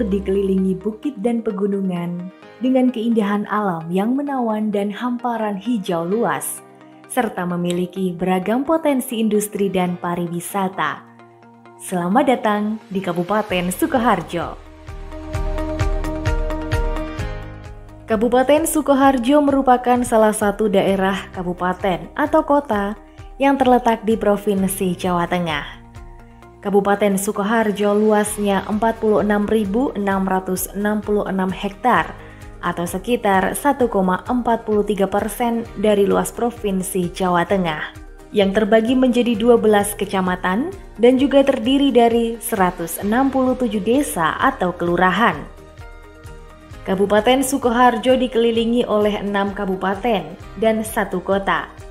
Timur dikelilingi bukit dan pegunungan dengan keindahan alam yang menawan dan hamparan hijau luas, serta memiliki beragam potensi industri dan pariwisata. Selamat datang di Kabupaten Sukoharjo. Kabupaten Sukoharjo merupakan salah satu daerah kabupaten atau kota yang terletak di Provinsi Jawa Tengah. Kabupaten Sukoharjo luasnya 46.666 hektar atau sekitar 1,43% dari luas Provinsi Jawa Tengah, yang terbagi menjadi 12 kecamatan dan juga terdiri dari 167 desa atau kelurahan. Kabupaten Sukoharjo dikelilingi oleh 6 kabupaten dan 1 kota.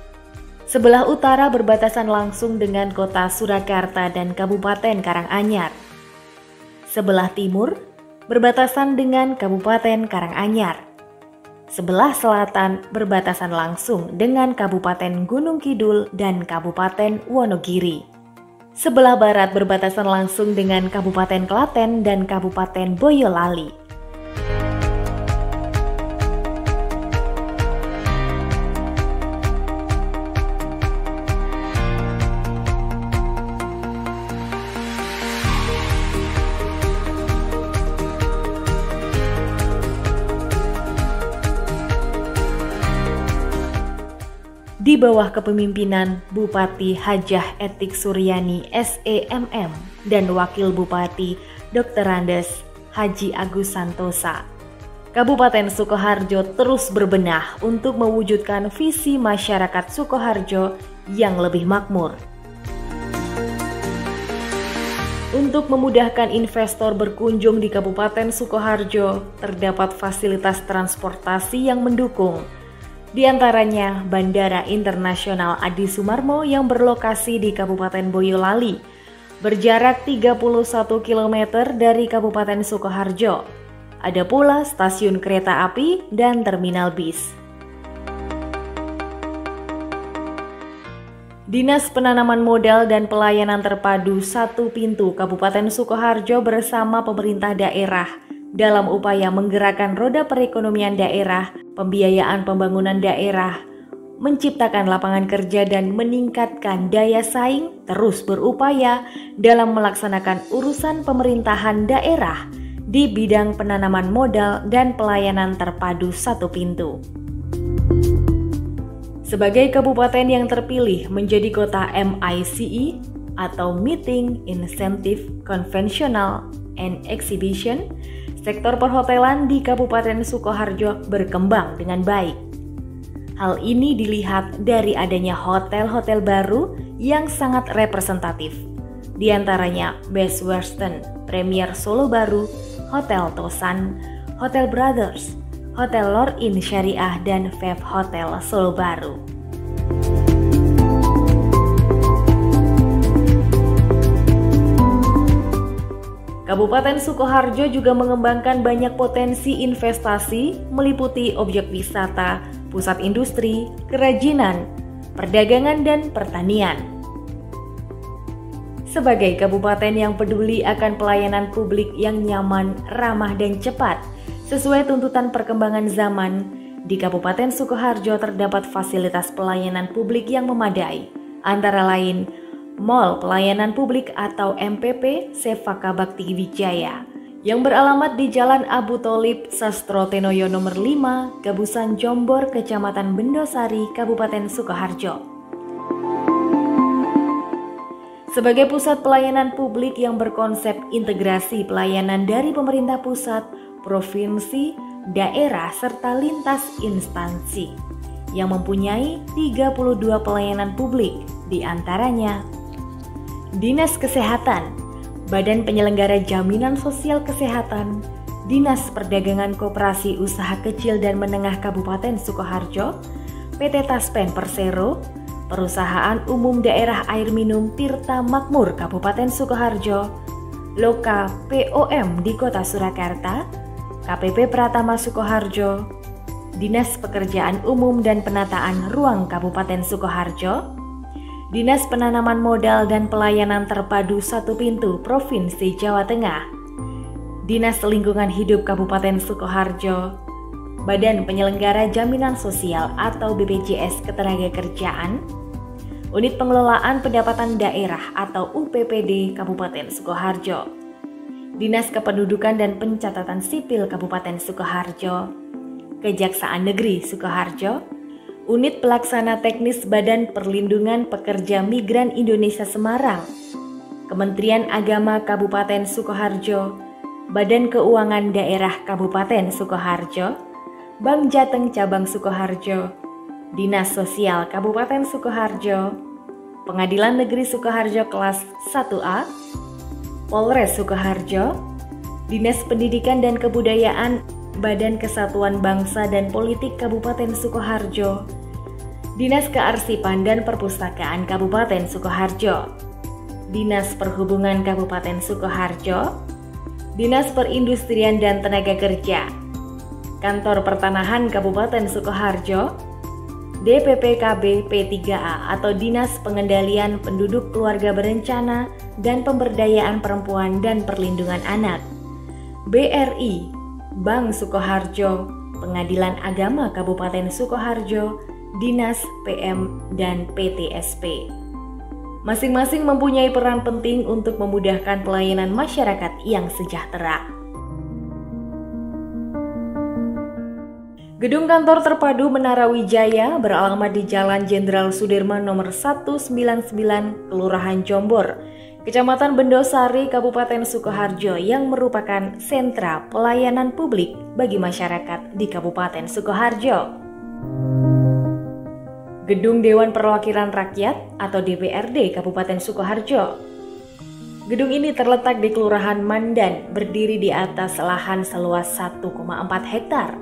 Sebelah utara berbatasan langsung dengan kota Surakarta dan Kabupaten Karanganyar. Sebelah timur berbatasan dengan Kabupaten Karanganyar. Sebelah selatan berbatasan langsung dengan Kabupaten Gunung Kidul dan Kabupaten Wonogiri. Sebelah barat berbatasan langsung dengan Kabupaten Klaten dan Kabupaten Boyolali. Di bawah kepemimpinan Bupati Hajah Etik Suryani SEMM dan Wakil Bupati Dr. Andes Haji Agus Santosa, Kabupaten Sukoharjo terus berbenah untuk mewujudkan visi masyarakat Sukoharjo yang lebih makmur. Untuk memudahkan investor berkunjung di Kabupaten Sukoharjo, terdapat fasilitas transportasi yang mendukung. Di antaranya Bandara Internasional Adi Sumarmo yang berlokasi di Kabupaten Boyolali, berjarak 31 km dari Kabupaten Sukoharjo. Ada pula stasiun kereta api dan terminal bis. Dinas Penanaman Modal dan Pelayanan Terpadu Satu Pintu Kabupaten Sukoharjo bersama pemerintah daerah dalam upaya menggerakkan roda perekonomian daerah, pembiayaan pembangunan daerah, menciptakan lapangan kerja dan meningkatkan daya saing, terus berupaya dalam melaksanakan urusan pemerintahan daerah di bidang penanaman modal dan pelayanan terpadu satu pintu. Sebagai kabupaten yang terpilih menjadi kota MICE atau Meeting, Incentive, Conventional, and Exhibition, sektor perhotelan di Kabupaten Sukoharjo berkembang dengan baik. Hal ini dilihat dari adanya hotel-hotel baru yang sangat representatif. Di antaranya Best Western, Premier Solo Baru, Hotel Tosan, Hotel Brothers, Hotel Lor-In Syariah, dan Vev Hotel Solo Baru. Kabupaten Sukoharjo juga mengembangkan banyak potensi investasi meliputi objek wisata, pusat industri, kerajinan, perdagangan, dan pertanian. Sebagai kabupaten yang peduli akan pelayanan publik yang nyaman, ramah, dan cepat sesuai tuntutan perkembangan zaman, di Kabupaten Sukoharjo terdapat fasilitas pelayanan publik yang memadai, antara lain Mall Pelayanan Publik atau MPP Sefaka Bakti Wijaya yang beralamat di Jalan Abu Tholib Sastro Tenoyo nomor 5, Gabusan Jombor, Kecamatan Bendosari, Kabupaten Sukoharjo. Sebagai pusat pelayanan publik yang berkonsep integrasi pelayanan dari pemerintah pusat, provinsi, daerah, serta lintas instansi yang mempunyai 32 pelayanan publik, di antaranya Dinas Kesehatan, Badan Penyelenggara Jaminan Sosial Kesehatan, Dinas Perdagangan Koperasi Usaha Kecil dan Menengah Kabupaten Sukoharjo, PT Taspen Persero, Perusahaan Umum Daerah Air Minum Tirta Makmur Kabupaten Sukoharjo, Loka POM di Kota Surakarta, KPP Pratama Sukoharjo, Dinas Pekerjaan Umum dan Penataan Ruang Kabupaten Sukoharjo, Dinas Penanaman Modal dan Pelayanan Terpadu Satu Pintu Provinsi Jawa Tengah, Dinas Lingkungan Hidup Kabupaten Sukoharjo, Badan Penyelenggara Jaminan Sosial atau BPJS Ketenagakerjaan, Unit Pengelolaan Pendapatan Daerah atau UPPD Kabupaten Sukoharjo, Dinas Kependudukan dan Pencatatan Sipil Kabupaten Sukoharjo, Kejaksaan Negeri Sukoharjo, Unit Pelaksana Teknis Badan Perlindungan Pekerja Migran Indonesia Semarang, Kementerian Agama Kabupaten Sukoharjo, Badan Keuangan Daerah Kabupaten Sukoharjo, Bank Jateng Cabang Sukoharjo, Dinas Sosial Kabupaten Sukoharjo, Pengadilan Negeri Sukoharjo Kelas 1A, Polres Sukoharjo, Dinas Pendidikan dan Kebudayaan Badan Kesatuan Bangsa dan Politik Kabupaten Sukoharjo, Dinas Kearsipan dan Perpustakaan Kabupaten Sukoharjo, Dinas Perhubungan Kabupaten Sukoharjo, Dinas Perindustrian dan Tenaga Kerja, Kantor Pertanahan Kabupaten Sukoharjo, DPPKB P3A atau Dinas Pengendalian Penduduk Keluarga Berencana dan Pemberdayaan Perempuan dan Perlindungan Anak, BRI, Bank Sukoharjo, Pengadilan Agama Kabupaten Sukoharjo, Dinas PM dan PTSP. Masing-masing mempunyai peran penting untuk memudahkan pelayanan masyarakat yang sejahtera. Gedung kantor terpadu Menara Wijaya beralamat di Jalan Jenderal Sudirman nomor 199, Kelurahan Jombor, Kecamatan Bendosari, Kabupaten Sukoharjo yang merupakan sentra pelayanan publik bagi masyarakat di Kabupaten Sukoharjo. Gedung Dewan Perwakilan Rakyat atau DPRD Kabupaten Sukoharjo. Gedung ini terletak di Kelurahan Mandan, berdiri di atas lahan seluas 1,4 hektar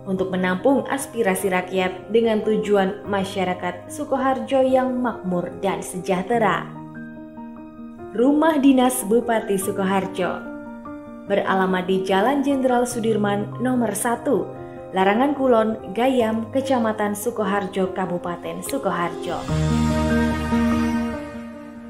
untuk menampung aspirasi rakyat dengan tujuan masyarakat Sukoharjo yang makmur dan sejahtera. Rumah Dinas Bupati Sukoharjo beralamat di Jalan Jenderal Sudirman nomor 1, Larangan Kulon, Gayam, Kecamatan Sukoharjo, Kabupaten Sukoharjo.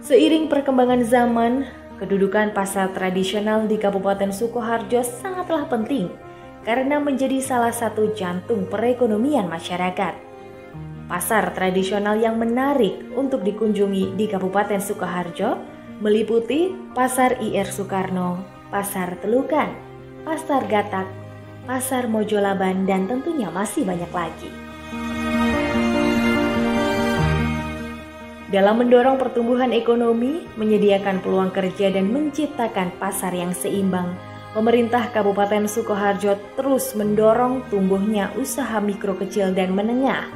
Seiring perkembangan zaman, kedudukan pasar tradisional di Kabupaten Sukoharjo sangatlah penting karena menjadi salah satu jantung perekonomian masyarakat. Pasar tradisional yang menarik untuk dikunjungi di Kabupaten Sukoharjo meliputi Pasar IR Soekarno, Pasar Telukan, Pasar Gatak, Pasar Mojolaban, dan tentunya masih banyak lagi. Dalam mendorong pertumbuhan ekonomi, menyediakan peluang kerja dan menciptakan pasar yang seimbang, pemerintah Kabupaten Sukoharjo terus mendorong tumbuhnya usaha mikro kecil dan menengah,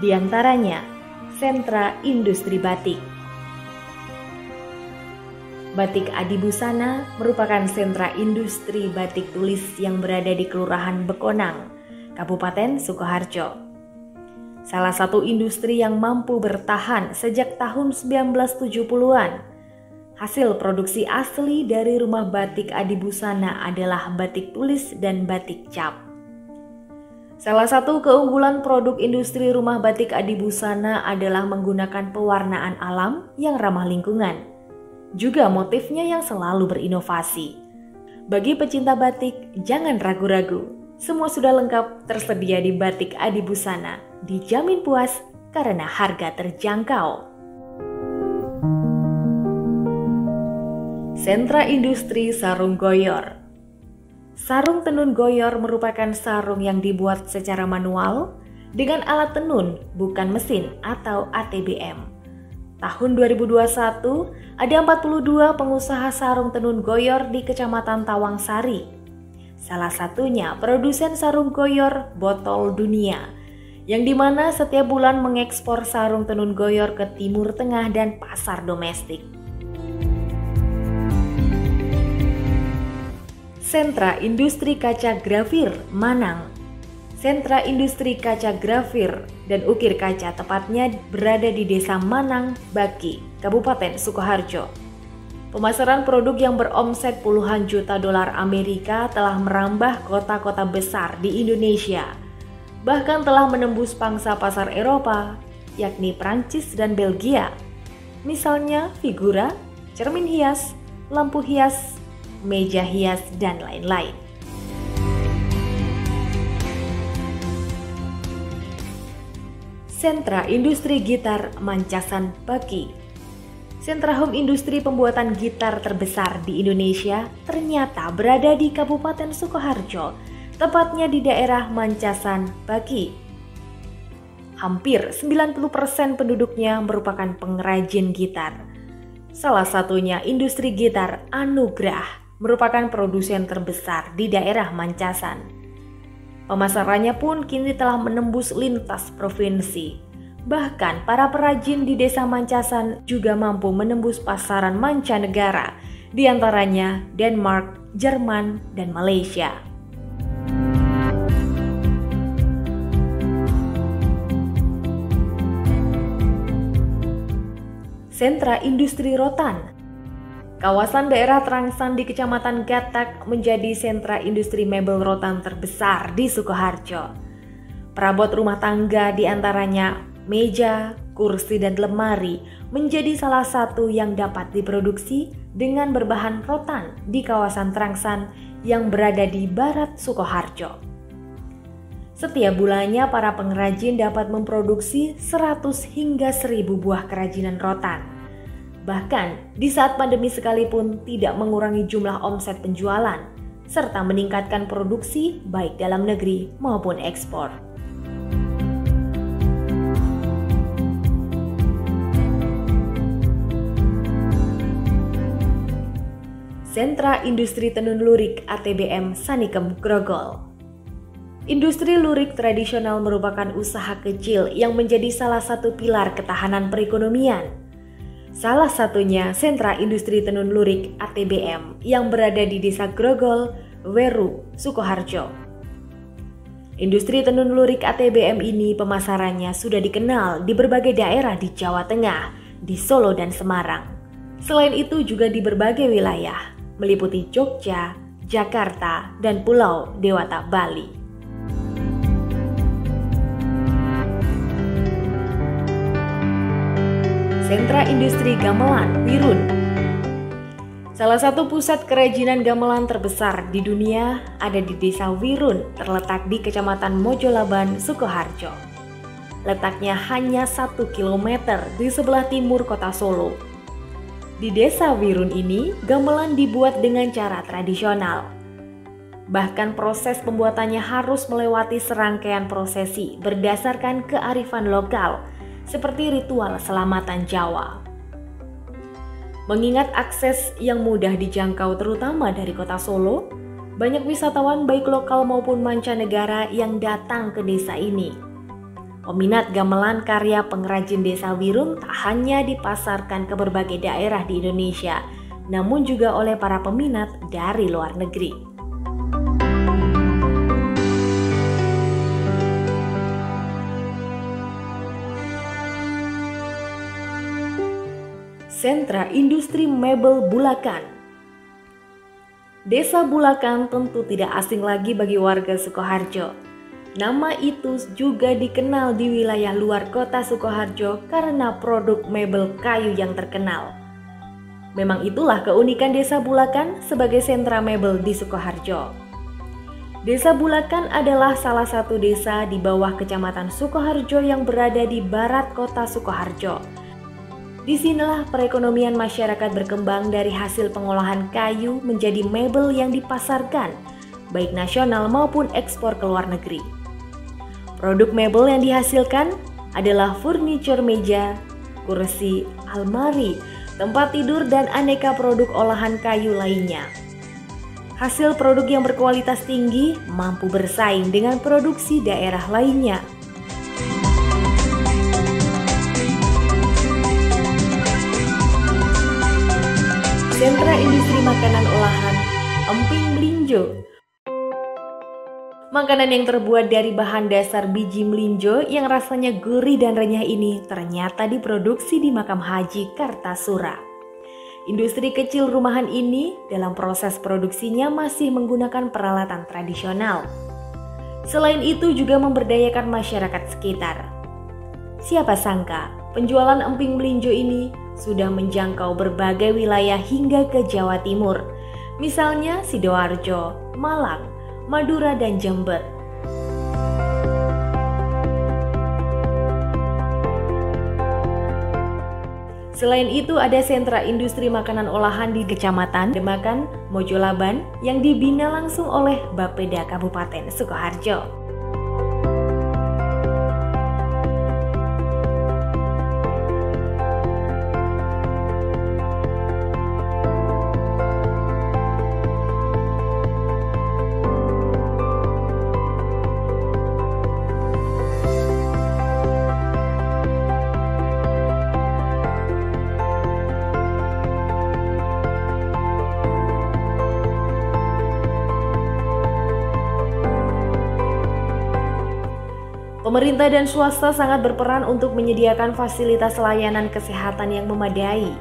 di antaranya sentra industri batik. Batik Adibusana merupakan sentra industri batik tulis yang berada di Kelurahan Bekonang, Kabupaten Sukoharjo. Salah satu industri yang mampu bertahan sejak tahun 1970-an. Hasil produksi asli dari rumah batik Adibusana adalah batik tulis dan batik cap. Salah satu keunggulan produk industri rumah batik Adibusana adalah menggunakan pewarnaan alam yang ramah lingkungan. Juga motifnya yang selalu berinovasi. Bagi pecinta batik, jangan ragu-ragu. Semua sudah lengkap tersedia di Batik Adibusana. Dijamin puas karena harga terjangkau. Sentra Industri Sarung Goyor. Sarung tenun goyor merupakan sarung yang dibuat secara manual dengan alat tenun, bukan mesin atau ATBM. Tahun 2021, ada 42 pengusaha sarung tenun goyor di Kecamatan Tawangsari. Salah satunya produsen sarung goyor Botol Dunia, yang dimana setiap bulan mengekspor sarung tenun goyor ke Timur Tengah dan pasar domestik. Sentra Industri Kaca Grafir Manang. Sentra Industri Kaca Grafir dan Ukir Kaca tepatnya berada di Desa Manang, Baki, Kabupaten Sukoharjo. Pemasaran produk yang beromset puluhan juta dolar Amerika telah merambah kota-kota besar di Indonesia. Bahkan telah menembus pangsa pasar Eropa, yakni Prancis dan Belgia. Misalnya figura, cermin hias, lampu hias, meja hias, dan lain-lain. Sentra Industri Gitar Mancasan Baki. Sentra home industri pembuatan gitar terbesar di Indonesia ternyata berada di Kabupaten Sukoharjo, tepatnya di daerah Mancasan Baki. Hampir 90% penduduknya merupakan pengrajin gitar. Salah satunya industri gitar Anugrah merupakan produsen terbesar di daerah Mancasan. Pemasarannya pun kini telah menembus lintas provinsi. Bahkan para perajin di desa Mancasan juga mampu menembus pasaran mancanegara, di antaranya Denmark, Jerman, dan Malaysia. Sentra Industri Rotan. Kawasan daerah Trangsan di Kecamatan Gatak menjadi sentra industri mebel rotan terbesar di Sukoharjo. Perabot rumah tangga di antaranya meja, kursi, dan lemari menjadi salah satu yang dapat diproduksi dengan berbahan rotan di kawasan Trangsan yang berada di barat Sukoharjo. Setiap bulannya para pengrajin dapat memproduksi 100 hingga 1000 buah kerajinan rotan. Bahkan di saat pandemi sekalipun tidak mengurangi jumlah omset penjualan, serta meningkatkan produksi baik dalam negeri maupun ekspor. Sentra Industri Tenun Lurik ATBM Sanikem Grogol. Industri lurik tradisional merupakan usaha kecil yang menjadi salah satu pilar ketahanan perekonomian. Salah satunya Sentra Industri Tenun Lurik ATBM yang berada di Desa Grogol, Weru, Sukoharjo. Industri tenun lurik ATBM ini pemasarannya sudah dikenal di berbagai daerah di Jawa Tengah, di Solo dan Semarang. Selain itu juga di berbagai wilayah, meliputi Jogja, Jakarta, dan Pulau Dewata, Bali. Sentra Industri Gamelan Wirun. Salah satu pusat kerajinan gamelan terbesar di dunia ada di Desa Wirun, terletak di Kecamatan Mojolaban, Sukoharjo. Letaknya hanya 1 km di sebelah timur kota Solo. Di Desa Wirun ini, gamelan dibuat dengan cara tradisional. Bahkan proses pembuatannya harus melewati serangkaian prosesi berdasarkan kearifan lokal, seperti ritual selamatan Jawa. Mengingat akses yang mudah dijangkau terutama dari kota Solo, banyak wisatawan baik lokal maupun mancanegara yang datang ke desa ini. Peminat gamelan karya pengrajin Desa Wirun tak hanya dipasarkan ke berbagai daerah di Indonesia, namun juga oleh para peminat dari luar negeri. Sentra Industri Mebel Bulakan. Desa Bulakan tentu tidak asing lagi bagi warga Sukoharjo. Nama itu juga dikenal di wilayah luar kota Sukoharjo karena produk mebel kayu yang terkenal. Memang itulah keunikan Desa Bulakan sebagai sentra mebel di Sukoharjo. Desa Bulakan adalah salah satu desa di bawah Kecamatan Sukoharjo yang berada di barat kota Sukoharjo. Disinilah perekonomian masyarakat berkembang dari hasil pengolahan kayu menjadi mebel yang dipasarkan, baik nasional maupun ekspor ke luar negeri. Produk mebel yang dihasilkan adalah furniture meja, kursi, almari, tempat tidur, dan aneka produk olahan kayu lainnya. Hasil produk yang berkualitas tinggi mampu bersaing dengan produksi daerah lainnya. Sentra Industri Makanan Olahan Emping Melinjo. Makanan yang terbuat dari bahan dasar biji melinjo yang rasanya gurih dan renyah ini ternyata diproduksi di Makam Haji Kartasura. Industri kecil rumahan ini dalam proses produksinya masih menggunakan peralatan tradisional. Selain itu juga memberdayakan masyarakat sekitar. Siapa sangka penjualan emping melinjo ini sudah menjangkau berbagai wilayah hingga ke Jawa Timur. misalnya Sidoarjo, Malang, Madura, dan Jember. Selain itu, ada sentra industri makanan olahan di Kecamatan Demakan, Mojolaban yang dibina langsung oleh Bapeda Kabupaten Sukoharjo. Pemerintah dan swasta sangat berperan untuk menyediakan fasilitas layanan kesehatan yang memadai.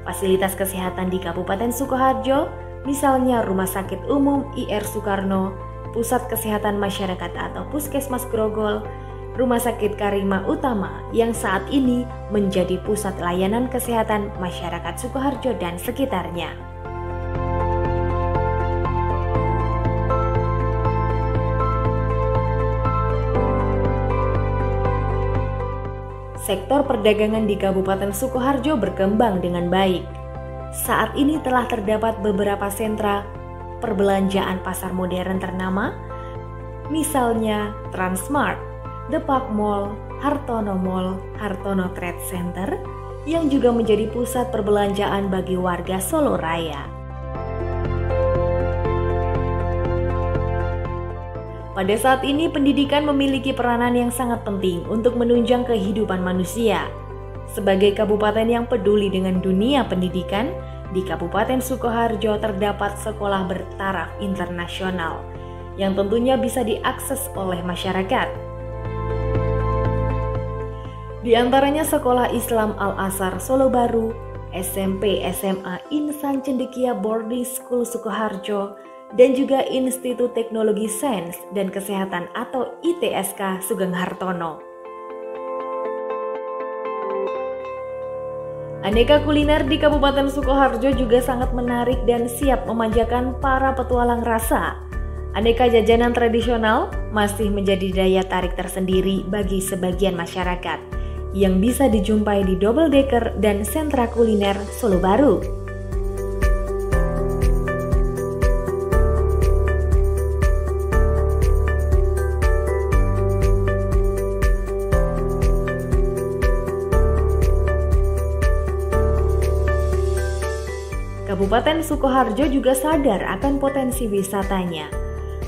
Fasilitas kesehatan di Kabupaten Sukoharjo, misalnya Rumah Sakit Umum IR Soekarno, Pusat Kesehatan Masyarakat atau Puskesmas Grogol, Rumah Sakit Karima Utama yang saat ini menjadi pusat layanan kesehatan masyarakat Sukoharjo dan sekitarnya. Sektor perdagangan di Kabupaten Sukoharjo berkembang dengan baik. Saat ini telah terdapat beberapa sentra perbelanjaan pasar modern ternama, misalnya Transmart, The Park Mall, Hartono Mall, Hartono Trade Center, yang juga menjadi pusat perbelanjaan bagi warga Solo Raya. Pada saat ini, pendidikan memiliki peranan yang sangat penting untuk menunjang kehidupan manusia. Sebagai kabupaten yang peduli dengan dunia pendidikan, di Kabupaten Sukoharjo terdapat sekolah bertaraf internasional yang tentunya bisa diakses oleh masyarakat. Di antaranya Sekolah Islam Al-Azhar Solo Baru, SMP SMA Insan Cendekia Boarding School Sukoharjo, dan juga Institut Teknologi Sains dan Kesehatan atau ITSK Sugeng Hartono. Aneka kuliner di Kabupaten Sukoharjo juga sangat menarik dan siap memanjakan para petualang rasa. Aneka jajanan tradisional masih menjadi daya tarik tersendiri bagi sebagian masyarakat yang bisa dijumpai di Double Decker dan sentra kuliner Solo Baru. Kabupaten Sukoharjo juga sadar akan potensi wisatanya.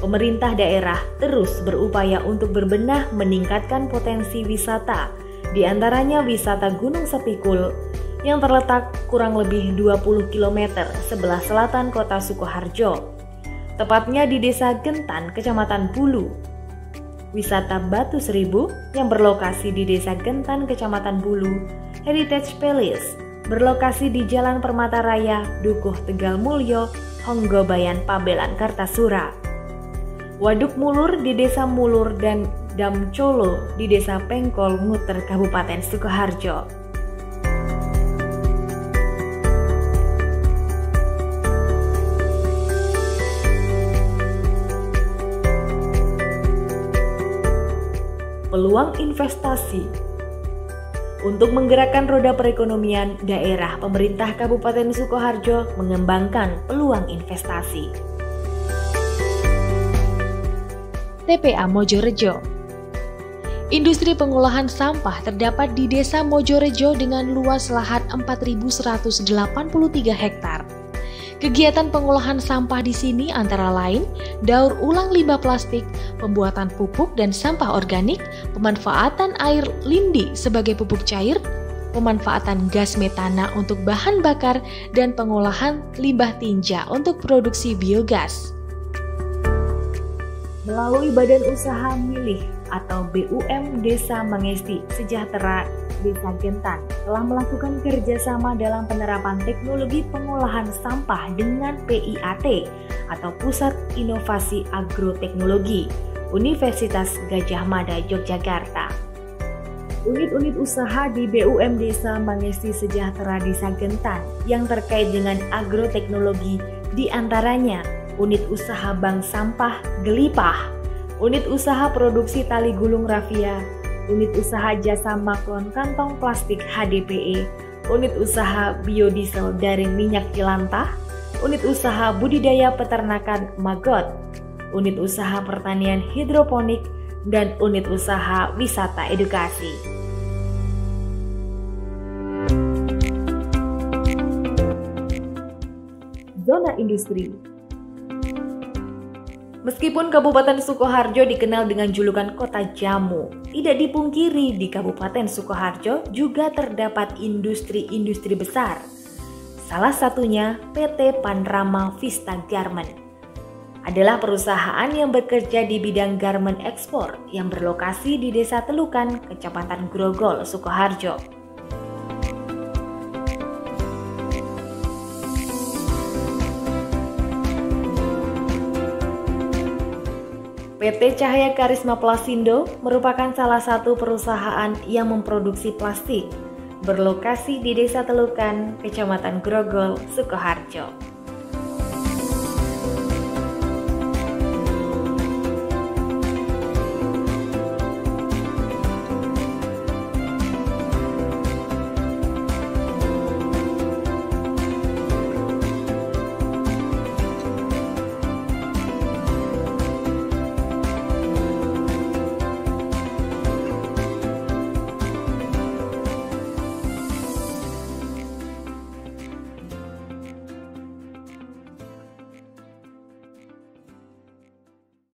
Pemerintah daerah terus berupaya untuk berbenah meningkatkan potensi wisata, di antaranya wisata Gunung Sepikul yang terletak kurang lebih 20 km sebelah selatan kota Sukoharjo, tepatnya di Desa Gentan, Kecamatan Bulu. Wisata Batu Seribu yang berlokasi di Desa Gentan, Kecamatan Bulu, Heritage Palace berlokasi di Jalan Permata Raya, Dukuh Tegal Mulyo, Honggobayan Pabelan, Kartasura. Waduk Mulur di Desa Mulur dan Dam Colo di Desa Pengkol, Muter, Kabupaten Sukoharjo. Peluang investasi. Untuk menggerakkan roda perekonomian daerah, pemerintah Kabupaten Sukoharjo mengembangkan peluang investasi. TPA Mojorejo. Industri pengolahan sampah terdapat di Desa Mojorejo dengan luas lahan 4.183 hektar. Kegiatan pengolahan sampah di sini antara lain daur ulang limbah plastik, pembuatan pupuk dan sampah organik, pemanfaatan air lindi sebagai pupuk cair, pemanfaatan gas metana untuk bahan bakar, dan pengolahan limbah tinja untuk produksi biogas. Melalui Badan Usaha Milih atau BUM Desa Mangesti Sejahtera Desa Gentan telah melakukan kerjasama dalam penerapan teknologi pengolahan sampah dengan PIAT atau Pusat Inovasi Agroteknologi Universitas Gadjah Mada Yogyakarta. Unit-unit usaha di BUM Desa Mangesti Sejahtera Desa Gentan yang terkait dengan agroteknologi Di antaranya Unit Usaha Bank Sampah Gelipah, Unit Usaha Produksi Tali Gulung Raffia, Unit Usaha Jasa Maklon Kantong Plastik HDPE, Unit Usaha Biodiesel dari Minyak Jelantah, Unit Usaha Budidaya Peternakan Magot, Unit Usaha Pertanian Hidroponik, dan Unit Usaha Wisata Edukasi. Zona industri. Meskipun Kabupaten Sukoharjo dikenal dengan julukan Kota Jamu, tidak dipungkiri di Kabupaten Sukoharjo juga terdapat industri-industri besar. Salah satunya PT Panorama Vista Garment. Adalah perusahaan yang bekerja di bidang garment ekspor yang berlokasi di Desa Telukan, Kecamatan Grogol, Sukoharjo. PT Cahaya Karisma Plasindo merupakan salah satu perusahaan yang memproduksi plastik, berlokasi di Desa Telukan, Kecamatan Grogol, Sukoharjo.